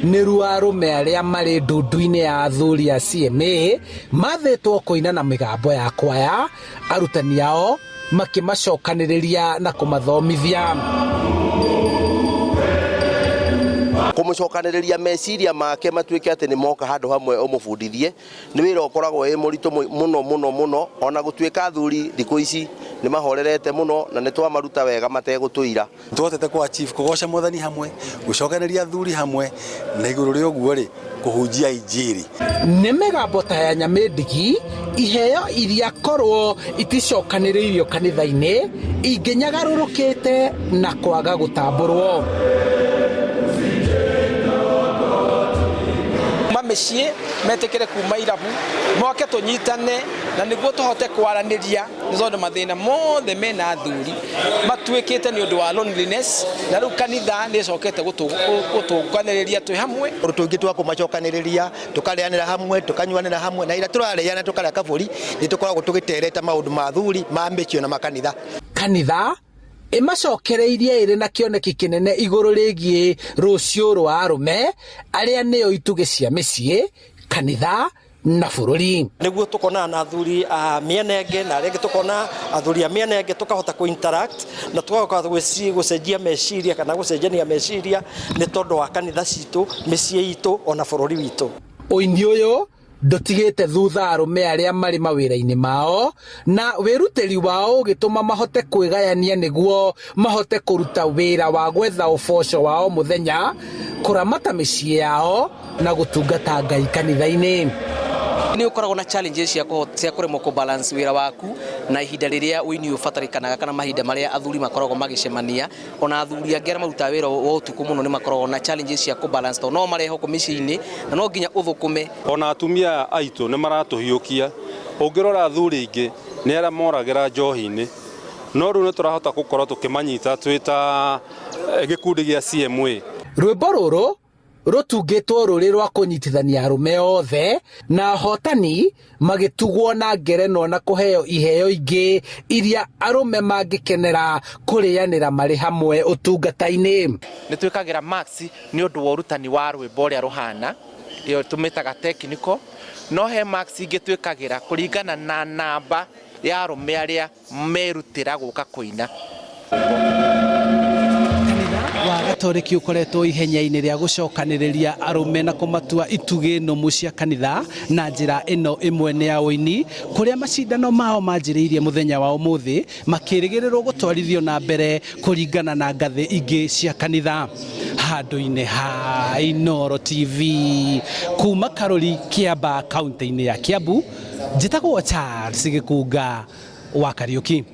nĩ ruo arũme arĩa marĩ ndundu-inĩ ya athuri a CMA mathĩtwo kũina na mĩgambo ya kwaya, arutani ao makĩmacokanĩrĩria na kũmathomithia. Kumucokanĩrĩria meciria make matuĩke atĩ nĩ moka handũ hamwe ũmũbundithie nĩ wĩra ũkoragwo wĩ mũritũ mũno ona gũtuĩka athuri thikũ ici nĩ mahorerete mũno na nĩ twamaruta wega mategũtũira. Twotete kwa chief kũgoca Mwathani hamwe, gũcokanĩrĩria athuri hamwe na igũrũ rĩa ũguo rĩ kũhunjia injiri. Nĩ mĩgambo ta ya nyamĩndigi, iheo iria korwo iticokanĩrĩirio kanitha-inĩ ingĩnyagarũrũkĩte na kwaga gũtambũrwo. Mamĩciĩ metĩkĩre kuma irabu moke tũnyitane na nĩguo tũhote kwaranĩria nĩ tondũ mathĩna mothe mena athuri matuĩkĩte nĩ ũndũ wa loneliness, na rĩu kanitha nĩ ĩcokete gũtũnganĩrĩria twĩ hamwe. Tũingĩ twa kũmacokanĩrĩria tũkarĩanĩra hamwe tũkanyuanĩra hamwe na ira tũrarĩana tũkarĩa kabũri nĩ tũkoragwo tũgĩtereta maũndũ ma athuri ma mĩcio na makanitha. Kanitha ĩmacokereirie ĩrĩ na kĩoneki kĩnene igũrũ rĩgiĩ rũciũ rwa arũme arĩa nĩo itugĩ cia mĩciĩ, kanitha na bũrũri. Nĩguo tũkona na athuri a mĩena ĩngĩ na arĩa tũkona athuri a mĩena ĩngĩ tũkahota ku-interact na tũkahota gũcenjia meciria kana gũcenjania meciria nĩ tondũ wa kanitha citũ, mĩciĩ itũ ona bũrũri witũ. Ũini ũyũ ndũtigĩte thutha arũme arĩa marĩ mawĩra-inĩ mao na wĩrutĩri wao ũgĩtũma mahote kwĩgayania nĩguo mahote kũruta wĩra wa gwetha ũboco wao mũthenya, kũramata mĩciĩ yao na gũtungata Ngai kanitha-inĩ. Nĩ ũkoragwo na challenges cia kũremwo kũbalance wĩra waku na ihinda rĩrĩa ũini ũbatarĩkanaga kana mahinda marĩa athuri makoragwo magĩcemania. Ona athuri angĩ arĩa marutaga wĩra wa ũtukũ mũno nĩ makoragwo na challenges cia kũbalance tondũ no marehoko mĩciĩ-inĩ na no nginya ũthũkũme. Ona atumia aitũ nĩ maratũhiũkia. Ũngĩrora athuri aingĩ nĩ arĩa moragĩra njohi-inĩ, no rĩu nĩ tũrahota gũkorwo tũkĩmanyita twĩta gĩkundi gĩa CMA. Rwĩmbo rũrũ rũtungĩtwo rũrĩ rwa kũnyitithania arũme othe na ahotani magĩtugwo na ngerenwa na kũheo iheo ingĩ iria arũme mangĩkenera kũrĩanĩra marĩ hamwe ũtungata-inĩ. Nĩ twĩkagĩra max nĩ ũndũ wa ũrutani wa rwĩmbo ũrĩa rũhana, ĩyo tũmĩtaga technical, no he max ingĩ twĩkagĩra kũringana na namba ya arũme arĩa merutĩra gũka kũina. Wa Gatoreki ũkoretwo ihenya-inĩ rĩa gũcokanĩrĩria arũme na kũmatua itugĩ nũmu cia kanitha na njĩra ĩno ĩmwe nĩ ya ũini, kũrĩa macindano mao manjĩrĩirie mũthenya wa ũmũthĩ makĩrĩgĩrĩrwo gũtwarithio na mbere kũringana na ngathĩ ingĩ cia kanitha. Handũ-inĩ ha Inooro TV kuma Karuri, Kiambaa, kaunti-inĩ ya Kiambu, njĩtagwo Charles Gĩkunga wa Kariũki.